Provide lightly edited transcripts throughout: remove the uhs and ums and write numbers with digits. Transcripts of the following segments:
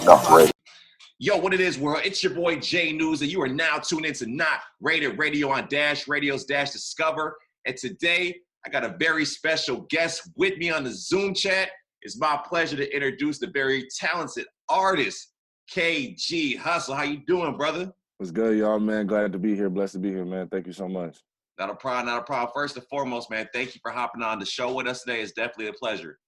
I'm ready. Yo, what it is, world? It's your boy Jay Newz, and you are now tuned into Not Rated Radio on Dash Radio's Dash Discover. And today, I got a very special guest with me on the Zoom chat. It's my pleasure to introduce the very talented artist, KG Hussle. How you doing, brother? What's good, y'all, man? Glad to be here. Blessed to be here, man. Thank you so much. Not a problem, not a problem. First and foremost, man, thank you for hopping on the show with us today. It's definitely a pleasure.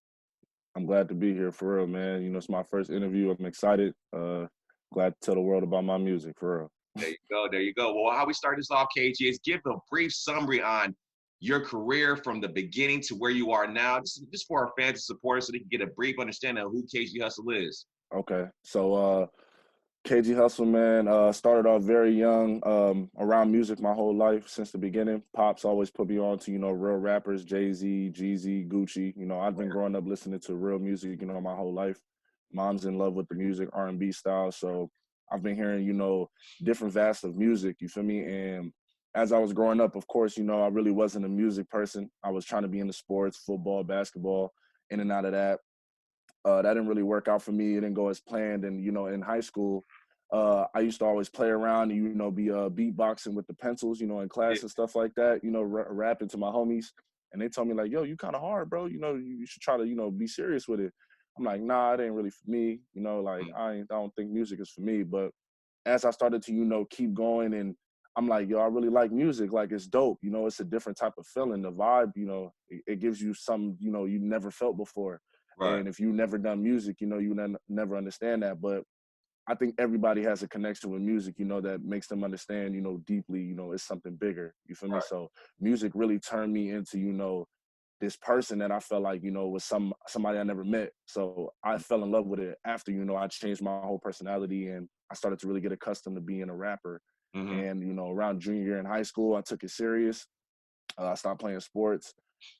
I'm glad to be here, for real, man. You know, it's my first interview. I'm excited. Glad to tell the world about my music, for real. There you go, there you go. Well, how we start this off, KG, is give a brief summary on your career from the beginning to where you are now, just for our fans and supporters so they can get a brief understanding of who KG Hussle is. Okay, so KG Hussle, man, started off very young, around music my whole life since the beginning. Pops always put me on to, you know, real rappers, Jay-Z, Jeezy, Gucci. You know, I've been growing up listening to real music, you know, my whole life. Mom's in love with the music, R&B style, so I've been hearing, you know, different vasts of music, you feel me? And as I was growing up, of course, you know, I really wasn't a music person. I was trying to be into sports, football, basketball, in and out of that. That didn't really work out for me. It didn't go as planned. And, you know, in high school, I used to always play around and, you know, be beatboxing with the pencils, you know, in class and stuff like that, you know, rapping to my homies. And they told me, like, yo, you kind of hard, bro. You know, you should try to, you know, be serious with it. I'm like, nah, it ain't really for me. You know, like, I don't think music is for me. But as I started to, you know, keep going, and I'm like, yo, I really like music. Like, it's dope. You know, it's a different type of feeling. The vibe, you know, it gives you something, you know, you never felt before. Right. And if you never done music, you know, you never understand that. But I think everybody has a connection with music, you know, that makes them understand, you know, deeply, you know, it's something bigger. You feel me? So music really turned me into, you know, this person that I felt like, you know, was somebody I never met. So I fell in love with it after, you know, I changed my whole personality and I started to really get accustomed to being a rapper. And, you know, around junior year in high school, I took it serious. I stopped playing sports.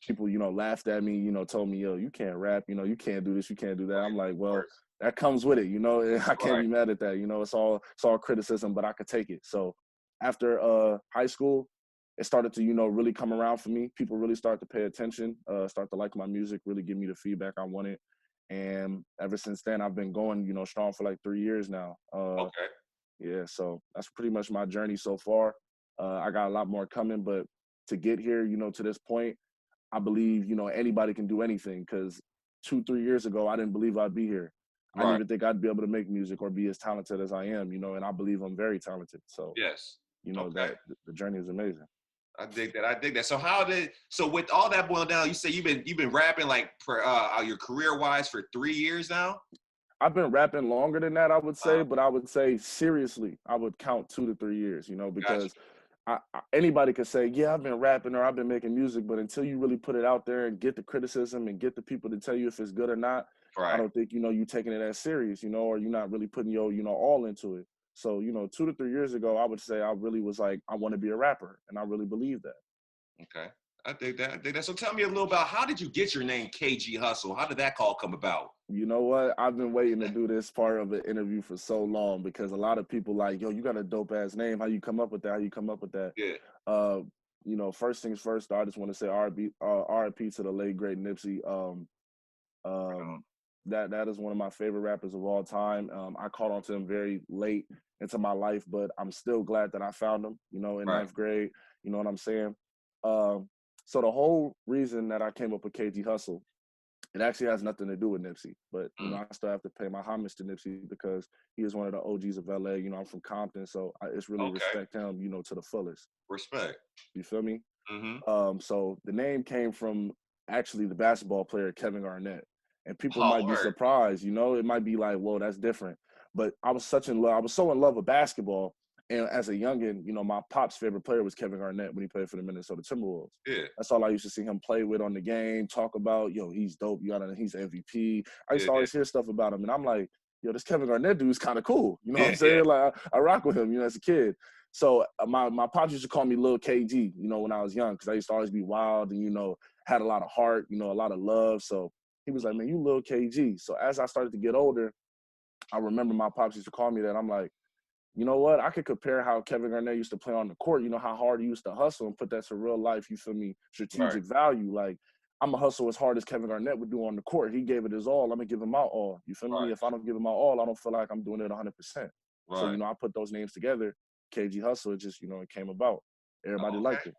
People, you know, laughed at me, you know, told me, yo, you can't rap, you know, you can't do this, you can't do that. I'm like, well, that comes with it, you know, I can't be mad at that. You know, it's all criticism, but I could take it. So after high school, it started to, you know, really come around for me. People really start to pay attention, start to like my music, really give me the feedback I wanted. And ever since then, I've been going, you know, strong for like 3 years now. Yeah, so that's pretty much my journey so far. I got a lot more coming, but to get here, you know, to this point, I believe, you know, anybody can do anything, because 2-3 years ago, I didn't believe I'd be here. I didn't even think I'd be able to make music or be as talented as I am, you know, and I believe I'm very talented. So, you know, that the journey is amazing. I dig that. I dig that. So with all that boiled down, you say you've been rapping like your career wise for 3 years now? I've been rapping longer than that, I would say, but I would say seriously, I would count 2 to 3 years, you know, because anybody could say, yeah, I've been rapping or I've been making music, but until you really put it out there and get the criticism and get the people to tell you if it's good or not, I don't think, you know, you taking it as serious, you know, or you're not really putting your, you know, all into it. So, you know, 2 to 3 years ago, I would say I really was like, I want to be a rapper, and I really believe that. Okay. I think that. So tell me a little about, how did you get your name KG Hussle? How did that call come about? You know what? I've been waiting to do this part of an interview for so long, because a lot of people like, yo, you got a dope ass name. How you come up with that? How you come up with that? Yeah. You know, first things first, I just want to say R.I.P. to the late great Nipsey. That is one of my favorite rappers of all time. I caught on to him very late into my life, but I'm still glad that I found him, you know, in ninth grade. You know what I'm saying? So the whole reason that I came up with KG Hussle, it actually has nothing to do with Nipsey, but, you know, I still have to pay my homage to Nipsey because he is one of the OGs of LA. You know, I'm from Compton, so it's really respect him, you know, to the fullest. Respect. You feel me? So the name came from actually the basketball player Kevin Garnett. And people might be surprised, you know, it might be like, whoa, that's different. But I was so in love with basketball. And as a youngin, you know, my pop's favorite player was Kevin Garnett when he played for the Minnesota Timberwolves. Yeah. That's all I used to see him play with on the game, talk about, yo, he's dope, he's MVP. I used to always hear stuff about him. And I'm like, yo, this Kevin Garnett dude's kind of cool. You know what I'm saying? Like, I rock with him, you know, as a kid. So my pops used to call me Lil KG, you know, when I was young, because I used to always be wild and, you know, had a lot of heart, you know, a lot of love. So he was like, man, you Lil KG. So as I started to get older, I remember my pops used to call me that. I'm like, you know what? I could compare how Kevin Garnett used to play on the court, you know, how hard he used to hustle and put that to real life, you feel me, strategic value. Like, I'm gonna hustle as hard as Kevin Garnett would do on the court. He gave it his all. I'm gonna give him my all. You feel me? Right. If I don't give him my all, I don't feel like I'm doing it 100%. So, Right. I put those names together. KG Hussle, it just, it came about. Everybody Oh, okay. liked it.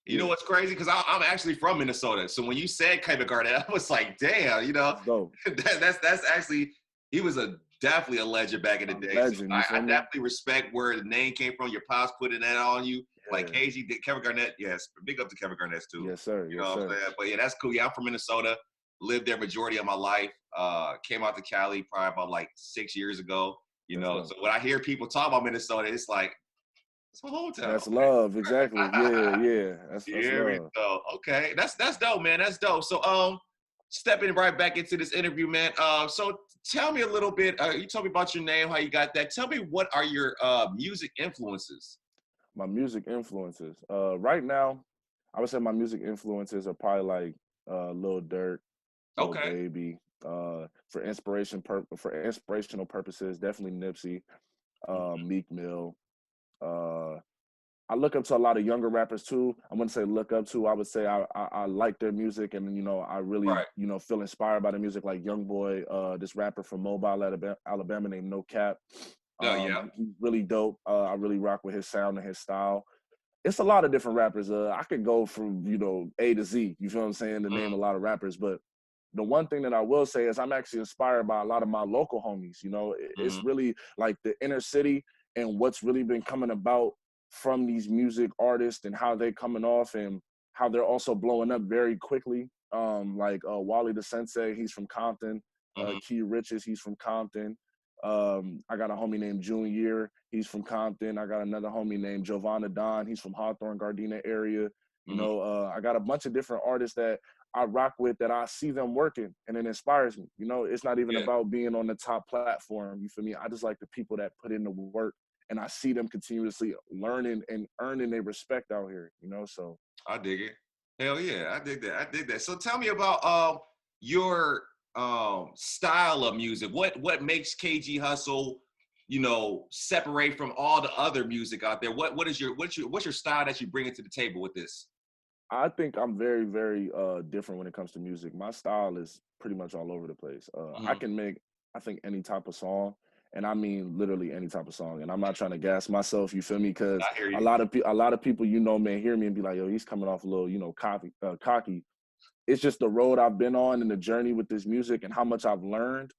You know what's crazy? Because I'm actually from Minnesota. So when you said Kevin Garnett, I was like, damn, That's dope. that's actually, he was definitely a legend back in the A day. So legend, you I feel me? definitely respect where the name came from. Your pops putting that on you. Like Yeah. KG did, Kevin Garnett, yes. Big up to Kevin Garnett too. Yes, sir. You Yes, know what sir. I'm saying? But yeah, that's cool. Yeah, I'm from Minnesota. Lived there majority of my life. Came out to Cali probably about like 6 years ago. So when I hear people talk about Minnesota, it's like, it's my hometown. That's love, exactly. Yeah. That's love. So okay, that's dope, man. That's dope. So stepping right back into this interview, man. So tell me a little bit. You told me about your name, how you got that. Tell me, what are your music influences? My music influences. Right now, I would say my music influences are probably like Lil Durk, Lil Okay. Baby. For inspirational purposes, definitely Nipsey, Meek Mill. Uh, I look up to a lot of younger rappers too. I wouldn't say look up to. I would say I like their music, and I really Right. feel inspired by the music. Like YoungBoy, this rapper from Mobile, Alabama named No Cap. Oh yeah. He's really dope. I really rock with his sound and his style. It's a lot of different rappers. I could go from A to Z. You feel what I'm saying? To name a lot of rappers, but the one thing that I will say is I'm actually inspired by a lot of my local homies. It's really like the inner city and what's really been coming about from these music artists and how they coming off and how they're also blowing up very quickly. Like Wally the Sensei, he's from Compton. Key Riches, he's from Compton. I got a homie named Junior, he's from Compton. I got another homie named Giovanna Don, he's from Hawthorne, Gardena area. I got a bunch of different artists that I rock with that I see them working and it inspires me. It's not even about being on the top platform. You feel me? I just like the people that put in the work and I see them continuously learning and earning their respect out here, so. I dig it. Hell yeah, I dig that. I dig that. So tell me about your style of music. What makes KG Hussle, separate from all the other music out there? What's your style that you bring into the table with this? I think I'm very, very different when it comes to music. My style is pretty much all over the place. I can make, I think, any type of song, and I mean literally any type of song. And I'm not trying to gas myself, you feel me? Because I hear you. a lot of people, may hear me and be like, "Yo, he's coming off a little, cocky." It's just the road I've been on and the journey with this music and how much I've learned.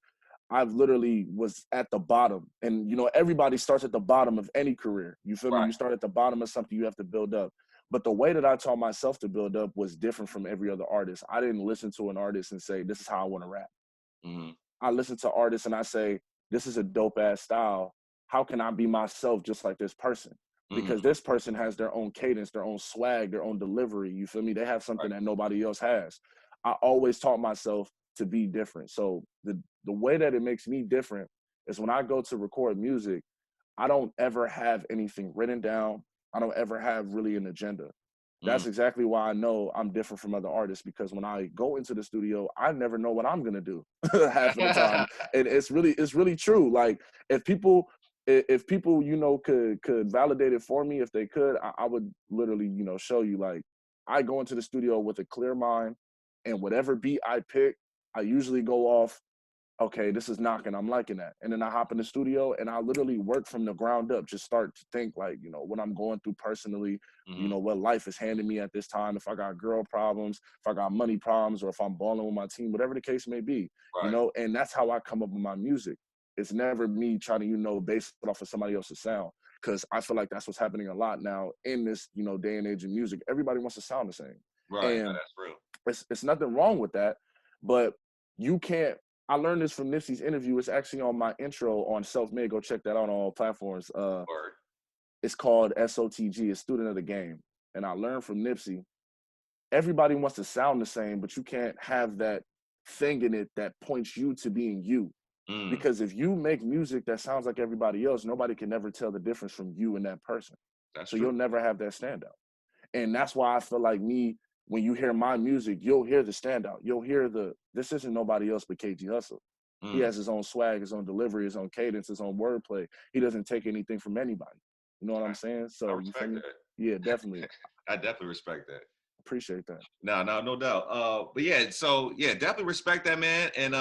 I've literally was at the bottom, and everybody starts at the bottom of any career. You feel me? Right. You start at the bottom of something, you have to build up. But the way that I taught myself to build up was different from every other artist. I didn't listen to an artist and say, "This is how I want to rap." I listen to artists and I say, "This is a dope ass style. How can I be myself just like this person?" Because this person has their own cadence, their own swag, their own delivery. You feel me? They have something that nobody else has. I always taught myself to be different. So the way that it makes me different is when I go to record music, I don't ever have anything written down. I don't ever have really an agenda. That's exactly why I know I'm different from other artists, because when I go into the studio, I never know what I'm gonna do half of the time. And it's really true. Like if people could validate it for me, if they could, I would literally, show you, like, I go into the studio with a clear mind, and whatever beat I pick, I usually go off, okay, this is knocking, I'm liking that. And then I hop in the studio and I literally work from the ground up, just start to think like, what I'm going through personally, what life is handing me at this time, if I got girl problems, if I got money problems, or if I'm balling with my team, whatever the case may be, and that's how I come up with my music. It's never me trying to, base it off of somebody else's sound. Because I feel like that's what's happening a lot now in this, day and age of music. Everybody wants to sound the same. Right. And No, that's real. it's nothing wrong with that, but you can't. I learned this from Nipsey's interview. It's actually on my intro on Self-Made. Go check that out on all platforms. It's called SOTG, a Student of the Game. And I learned from Nipsey, everybody wants to sound the same, but you can't have that thing in it that points you to being you. Because if you make music that sounds like everybody else, nobody can ever tell the difference from you and that person. That's so true. You'll never have that standout. And that's why I feel like when you hear my music, you'll hear the standout. You'll hear this isn't nobody else but KG Hussle. He has his own swag, his own delivery, his own cadence, his own wordplay. He doesn't take anything from anybody. You know what I'm saying? So I respect that. Yeah, definitely. I definitely respect that. Appreciate that. No doubt. But yeah, so yeah, definitely respect that, man. And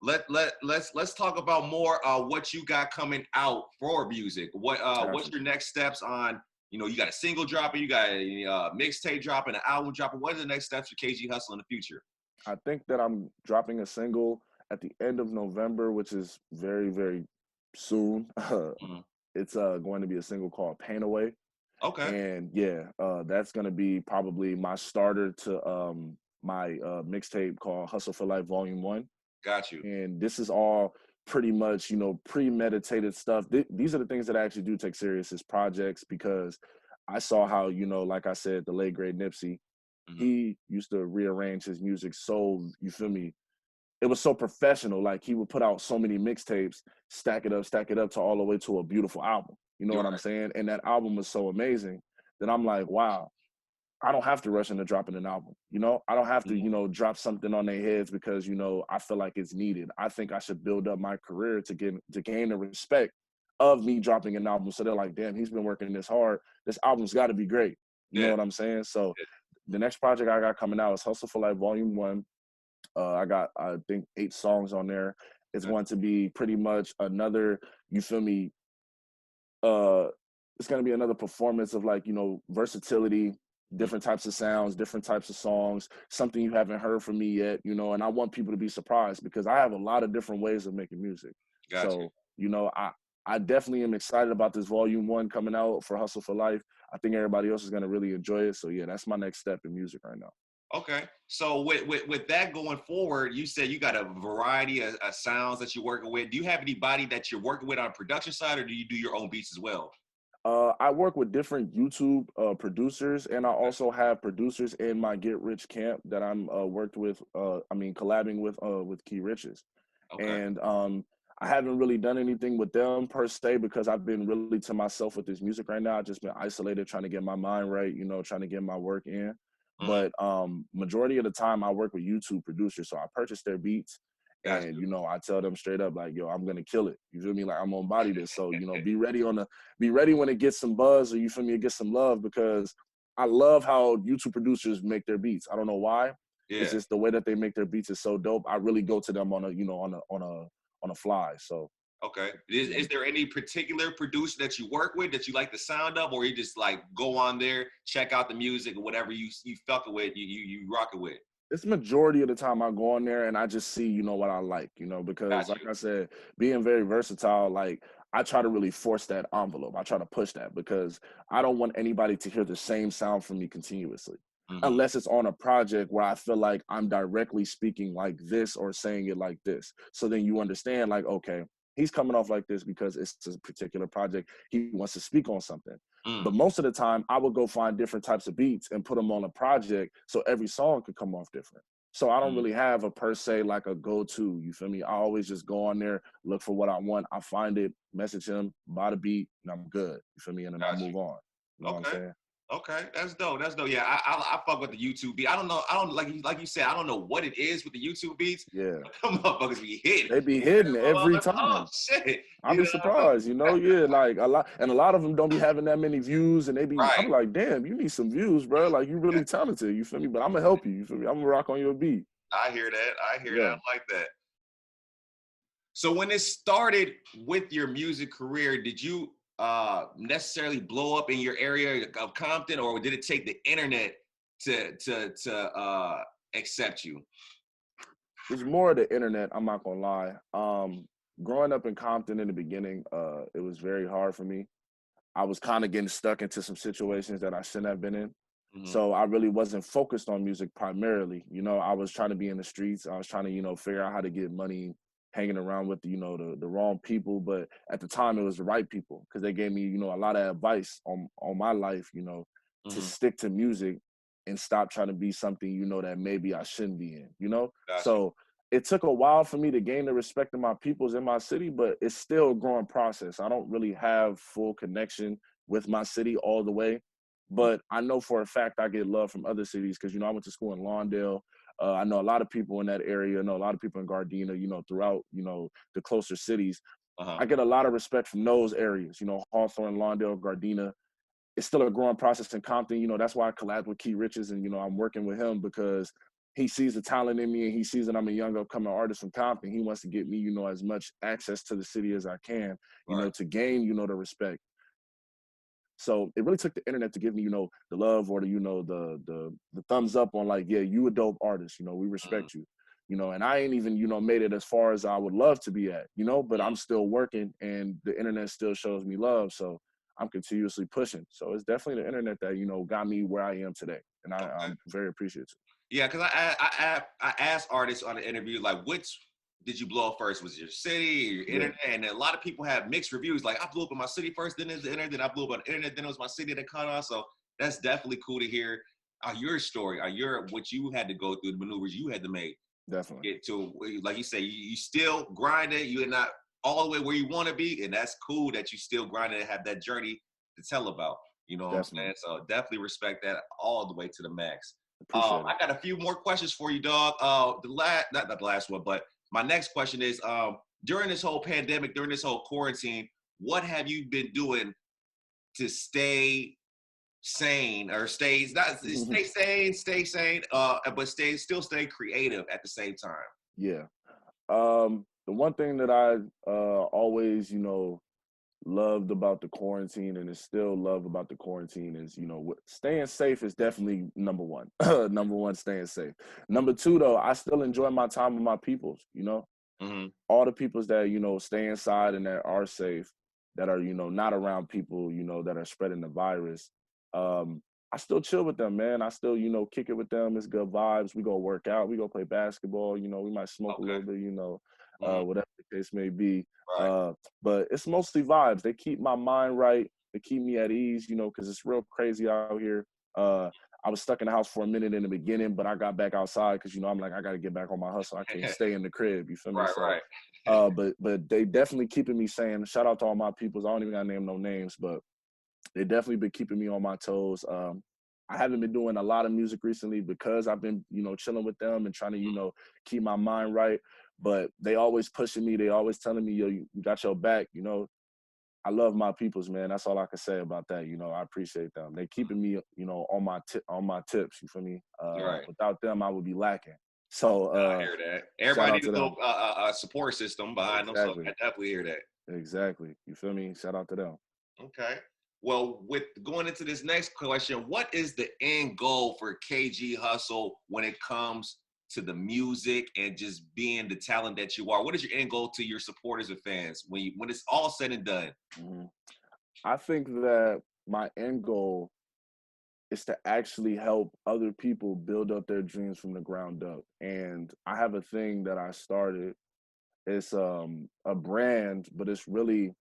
let's talk about more what you got coming out for music. What's your next steps on? You know, you got a single dropping, you got a mixtape dropping, an album dropping. What are the next steps for KG Hussle in the future? I think that I'm dropping a single at the end of November, which is very, very soon. Mhm. It's going to be a single called Pain Away. Okay, And yeah, that's gonna be probably my starter to my mixtape called Hustle for Life Volume One. got you. And this is all pretty much, you know, premeditated stuff. These are the things that I actually do take serious as projects, because I saw how, you know, like I said, the late great Nipsey, Hmm. he used to rearrange his music so, you feel me, it was so professional. Like he would put out so many mixtapes, stack it up to all the way to a beautiful album. You know You're what I'm saying? And that album was so amazing that I'm like, wow, I don't have to rush into dropping an album. You know, I don't have to, right. you know, drop something on their heads because, you know, I feel like it's needed. I think I should build up my career to gain the respect of me dropping an album. So they're like, damn, he's been working this hard. This album's got to be great. You know Yeah, what I'm saying? So yeah. the next project I got coming out is Hustle for Life Volume One. I got, I think, 8 songs on there. It's Got going to be pretty much another, you feel me, uh it's going to be another performance of, like, you know, versatility, you. Mhm. different types of sounds, different types of songs, something you haven't heard from me yet, you know. And I want people to be surprised because I have a lot of different ways of making music. Got you. So, you know, I definitely am excited about this volume one coming out for Hustle for Life. I think everybody else is going to really enjoy it. So yeah, that's my next step in music right now. Okay. So with that going forward, you said you got a variety of sounds that you're working with. Do you have anybody that you're working with on production side, or do you do your own beats as well? I work with different YouTube producers, and I also have producers in my Get Rich camp that I'm worked with. Collabing with Key Riches, Okay. and I haven't really done anything with them per se because I've been really to myself with this music right now. I've just been isolated, trying to get my mind right, you know, trying to get my work in. Hmm. But majority of the time, I work with YouTube producers, so I purchase their beats. Got And you. you know, I tell them straight up, like, yo, I'm gonna kill it. You feel me? Like, I'm gonna body this. So, you know, be ready when it gets some buzz, or you feel me, it gets some love, because I love how YouTube producers make their beats. I don't know why. It's Yeah. just the way that they make their beats is so dope. I really go to them on a, you know, on a fly. So Okay. yeah. Is there any particular producer that you work with that you like the sound of, or you just like go on there, check out the music, or whatever you fuck it with, you rock it with? It's majority of the time I go on there and I just see, you know, what I like, you know, because Got like you. I said, being very versatile, like I try to really force that envelope. I try to push that because I don't want anybody to hear the same sound from me continuously. Hmm. Unless it's on a project where I feel like I'm directly speaking like this or saying it like this. So then you understand, like, okay, he's coming off like this because it's a particular project. He wants to speak on something. Mm. But most of the time, I would go find different types of beats and put them on a project so every song could come off different. So I don't Mm. really have a per se like a go-to. You feel me? I always just go on there, look for what I want. I find it, message him, buy the beat, and I'm good. You feel me? And then I Got move on. You know you. what I'm Okay. saying? Okay, that's dope. That's dope. Yeah, I fuck with the YouTube beat. I don't know. I don't like you said. I don't know what it is with the YouTube beats. Yeah. But them motherfuckers be hit. They be You hear hidden them every motherfuckers? Oh time. shit! I'll You be know? surprised, you know? Yeah, like a lot of them don't be having that many views, and I'm Right. like, damn, you need some views, bro. Like, you really talented, you feel me? But I'm gonna help you, you feel me? I'm gonna rock on your beat. I hear that. I hear that. Yeah. I like that. So when it started with your music career, did you necessarily blow up in your area of Compton, or did it take the internet to accept you? It's more of the internet, I'm not gonna lie. Growing up in Compton in the beginning, it was very hard for me. I was kind of getting stuck into some situations that I shouldn't have been in. Hmm. So I really wasn't focused on music primarily. You know, I was trying to be in the streets. I was trying to, you know, figure out how to get money, hanging around with, you know, the wrong people. But at the time it was the right people, because they gave me, you know, a lot of advice on my life, you know, to Hmm. stick to music and stop trying to be something, you know, that maybe I shouldn't be in, you know? Got you. So it took a while for me to gain the respect of my peoples in my city, but it's still a growing process. I don't really have full connection with my city all the way, but I know for a fact I get love from other cities because, you know, I went to school in Lawndale. I know a lot of people in that area. I know a lot of people in Gardena, you know, throughout, you know, the closer cities. Uh huh. I get a lot of respect from those areas, you know, Hawthorne, Lawndale, Gardena. it's still a growing process in Compton. You know, that's why I collabed with Key Riches, and I'm working with him because he sees the talent in me, and he sees that I'm a young upcoming artist from Compton. He wants to get me, as much access to the city as I can, Right. to gain, the respect. So it really took the internet to give me, the love, or the thumbs up on, like, yeah, you a dope artist, we Mm, respect you. And I ain't even, made it as far as I would love to be at, but I'm mm. still working, and the internet still shows me love. So I'm continuously pushing. So it's definitely the internet that, got me where I am today. And Okay. I'm very appreciative. Yeah, because I asked artists on the interview, like, which did you blow up first? Was it your city or your Yeah, internet? And a lot of people have mixed reviews. Like, I blew up in my city first, then it was the internet, then I blew up on the internet, then it was my city that caught on. So that's definitely cool to hear your story, what you had to go through, the maneuvers you had to make definitely. to get to, like you say, you still grinding. You're not all the way where you want to be, and that's cool that you still grinding and have that journey to tell about. You know what I'm Definitely. saying? So definitely respect that all the way to the max. Appreciate it. I got a few more questions for you, dog. Not the last one, but my next question is: during this whole pandemic, during this whole quarantine, what have you been doing to stay sane, or stay sane, but still stay creative at the same time? Yeah. The one thing that I always, loved about the quarantine, and is still love about the quarantine, is, staying safe is definitely number one. Number one, staying safe. Number two, though, I still enjoy my time with my peoples, Hmm. all the peoples that, stay inside and that are safe, that are, not around people, that are spreading the virus. I still chill with them, man. I still, kick it with them. It's good vibes. We go work out. We go play basketball. We might smoke a Okay. little bit, Hmm. whatever the case may be. Right. Uh, but it's mostly vibes. They keep my mind right. They keep me at ease, because it's real crazy out here. I was stuck in the house for a minute in the beginning, but I got back outside because, I'm like, I got to get back on my hustle. I can't stay in the crib. You feel me? Right. So, Right. but they definitely keeping me sane. Shout out to all my peoples. I don't even got to name no names, but they definitely been keeping me on my toes. I haven't been doing a lot of music recently because I've been, chilling with them and trying to, keep my mind right. But they always pushing me. They always telling me, yo, you got your back. I love my peoples, man. That's all I can say about that. I appreciate them. They keeping me, on my tips. You feel me? Right. Without them, I would be lacking. So I hear that. shout Everybody out need to a them. little support system behind them, so I Exactly. definitely hear that. Exactly. You feel me? Shout out to them. Okay. Well, with going into this next question, what is the end goal for KG Hussle when it comes to the music and just being the talent that you are? What is your end goal to your supporters and fans when it's all said and done? Mhm. I think that my end goal is to actually help other people build up their dreams from the ground up. And I have a thing that I started. It's a brand, but it's really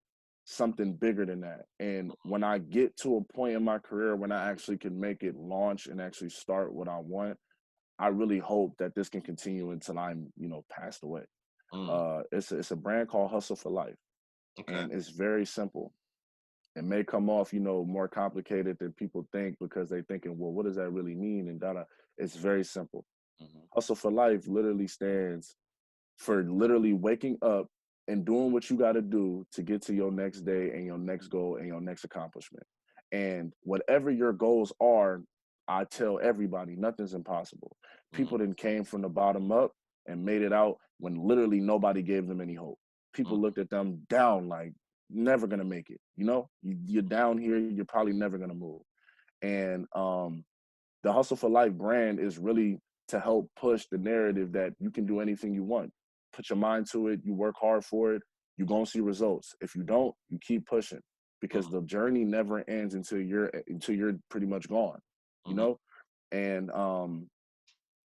something bigger than that. And when I get to a point in my career when I actually can make it launch and actually start what I want, I really hope that this can continue until I'm, passed away. Mm, It's a brand called Hustle for Life, okay. and it's very simple. It may come off, more complicated than people think, because they thinking, well, what does that really mean? And it's very simple. Hmm. Hustle for Life literally stands for literally waking up and doing what you got to do to get to your next day and your next goal and your next accomplishment. And whatever your goals are, I tell everybody, nothing's impossible. Hmm. People then came from the bottom up and made it out when literally nobody gave them any hope. People looked at them down like, never gonna make it. You're down here, you're probably never gonna move. And the Hustle for Life brand is really to help push the narrative that you can do anything you want. Put your mind to it, you work hard for it, you're gonna see results. If you don't, you keep pushing, because the journey never ends until you're pretty much gone, you Hmm. know? And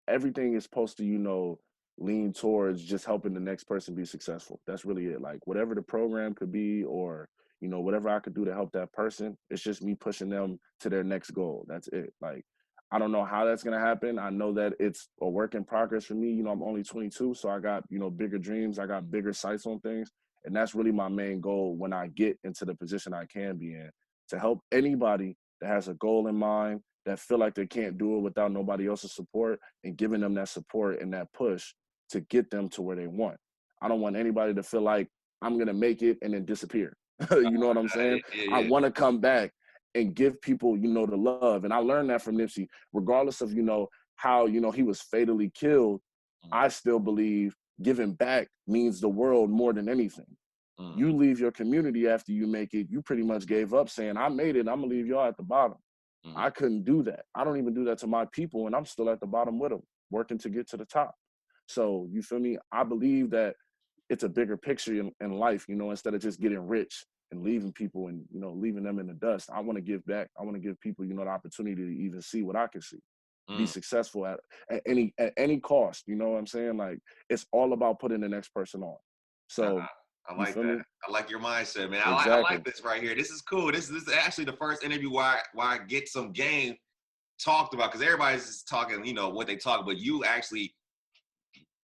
everything is supposed to, lean towards just helping the next person be successful. That's really it. Like, whatever the program could be, or, whatever I could do to help that person, it's just me pushing them to their next goal. That's it. Like, I don't know how that's going to happen. I know that it's a work in progress for me. I'm only 22, so I got, bigger dreams. I got bigger sights on things. And that's really my main goal when I get into the position I can be in, to help anybody that has a goal in mind, that feel like they can't do it without nobody else's support, and giving them that support and that push to get them to where they want. I don't want anybody to feel like I'm going to make it and then disappear. You know what I'm saying? Yeah, I yeah. want to come back and give people, you know, the love. And I learned that from Nipsey, regardless of, you know, how, you know, he was fatally killed. I still believe giving back means the world more than anything. You leave your community after you make it, you pretty much gave up saying, I made it, I'm gonna leave y'all at the bottom. I couldn't do that. I don't even do that to my people, and I'm still at the bottom with them, working to get to the top. So, you feel me? I believe that it's a bigger picture in life, you know, instead of just getting rich and leaving people and, you know, leaving them in the dust. I want to give back. I want to give people, you know, the opportunity to even see what I can see. Be successful at any cost. You know what I'm saying? Like, it's all about putting the next person on. So I like that. I like your mindset, man. Exactly. I like this right here. This is cool. This is actually the first interview where I get some game talked about, because everybody's just talking, you know, what they talk, but you actually,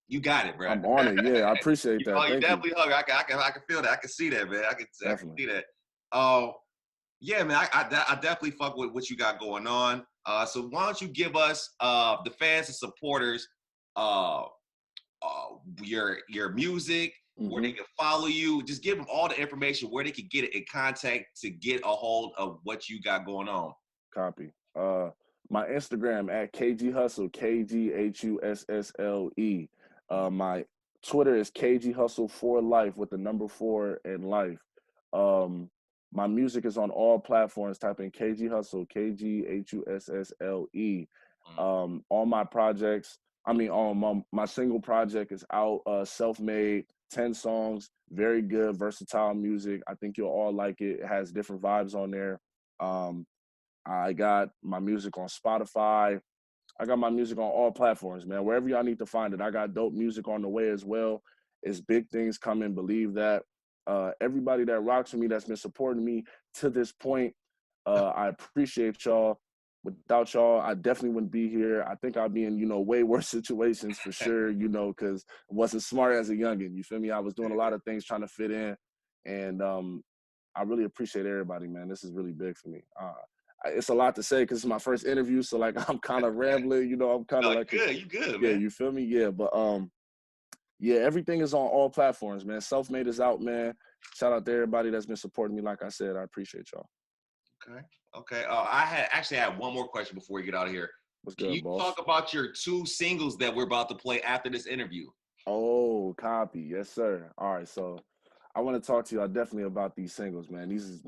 you got it, bro. I'm on it. Yeah, I appreciate that. You Thank definitely you. hug. I can feel that. I can see that, man. I can see that. Yeah, man. I definitely fuck with what you got going on. So why don't you give us the fans and supporters your music, where they can follow you. Just give them all the information where they can get it in contact to get a hold of what you got going on. Copy. My Instagram at KG Hussle, KGHUSSLE. My Twitter is KG Hussle for life with the number 4 and life. My music is on all platforms. Type in KG Hussle, KGHUSSLE. All my projects, my single project is out, self-made, 10 songs, very good, versatile music. I think you'll all like it. It has different vibes on there. I got my music on Spotify. I got my music on all platforms, man. Wherever y'all need to find it. I got dope music on the way as well. It's big things coming, believe that. Everybody that rocks with me, that's been supporting me to this point, I appreciate y'all. Without y'all, I definitely wouldn't be here. I think I'd be in, you know, way worse situations for sure, you know, because I wasn't smart as a youngin'. You feel me? I was doing a lot of things trying to fit in. And I really appreciate everybody, man. This is really big for me. It's a lot to say because it's my first interview, so like I'm kind of rambling, you know. I'm kind of like, you good, yeah, man. you feel me? Yeah, but yeah, everything is on all platforms, man. Self-made is out, man. Shout out to everybody that's been supporting me. Like I said, I appreciate y'all. Okay. I had one more question before we get out of here. What's Can you good, boss? talk about your 2 singles that we're about to play after this interview? Oh, copy. Yes, sir. All right, so I want to talk to y'all definitely about these singles, man. These is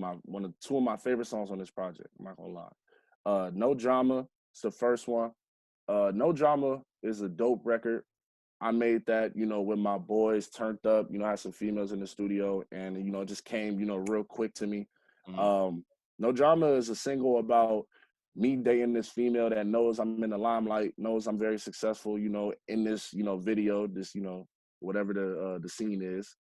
two of my favorite songs on this project. I'm not gonna lie. No Drama, it's the first one. No Drama is a dope record. I made that, you know, when my boys turned up, you know, I had some females in the studio and, you know, it just came, you know, real quick to me. No Drama is a single about me dating this female that knows I'm in the limelight, knows I'm very successful, you know, in this, you know, video, this, you know, whatever the scene is.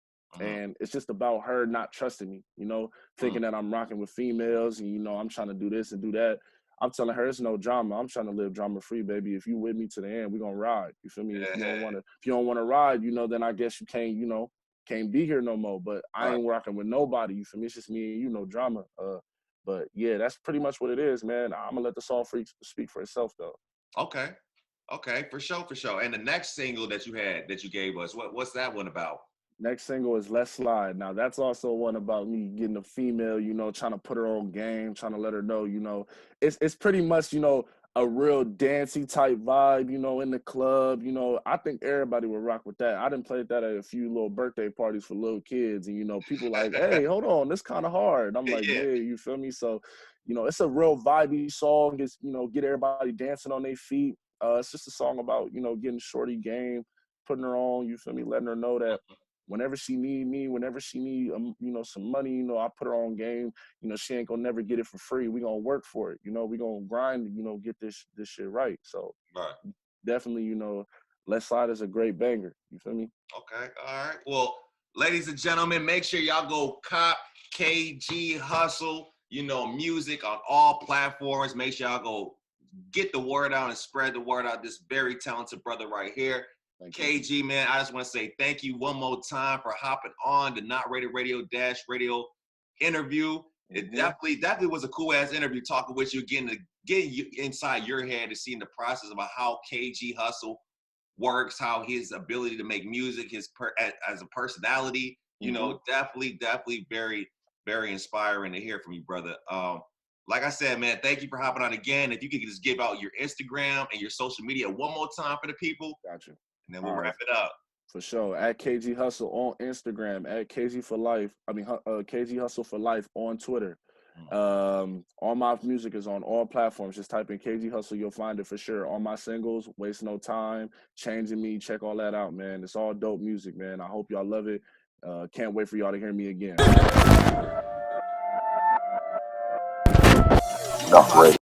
And it's just about her not trusting me, you know, thinking that I'm rocking with females and, you know, I'm trying to do this and do that. I'm telling her it's no drama. I'm trying to live drama free, baby. If you with me to the end, we're gonna ride. You feel me? If you don't want to ride, you know, then I guess you can't, you know, can't be here no more. But I ain't rocking with nobody. You feel me? It's just me and you, no drama. But yeah, that's pretty much what it is, man. I'm gonna let the song speak for itself though. Okay, for sure. And the next single that you gave us, what's that one about? Next single is Let's Slide. Now, that's also one about me getting a female, you know, trying to put her on game, trying to let her know, you know, it's pretty much, you know, a real dancey type vibe, you know, in the club. You know, I think everybody would rock with that. I done played that at a few little birthday parties for little kids, and, you know, people like, hey, hold on, this kind of hard. I'm like, yeah, you feel me? So, you know, it's a real vibey song. It's, you know, get everybody dancing on their feet. It's just a song about, you know, getting shorty game, putting her on, you feel me, letting her know that whenever she need me, whenever she need, you know, some money, you know, I put her on game. You know, she ain't gonna never get it for free. We gonna work for it. You know, we gonna grind, you know, get this shit right. So definitely, you know, Let's Slide is a great banger. You feel me? Okay, all right. Well, ladies and gentlemen, make sure y'all go cop KG Hussle, you know, music on all platforms. Make sure y'all go get the word out and spread the word out. This very talented brother right here. KG, man, I just want to say thank you one more time for hopping on the Not Rated Radio Radio interview. It definitely was a cool ass interview talking with you, getting you inside your head to seeing the process about how KG Hussle works, how his ability to make music, as a personality, you know, definitely very, very inspiring to hear from you, brother. like I said, man, thank you for hopping on again. If you could just give out your Instagram and your social media one more time for the people, Got you. and then we'll wrap it up. For sure. At KG Hussle on Instagram, at KG for Life. KG Hussle for Life on Twitter. All my music is on all platforms. Just type in KG Hussle, you'll find it for sure. All my singles, Waste No Time, Changing Me, check all that out, man. It's all dope music, man. I hope y'all love it. Can't wait for y'all to hear me again.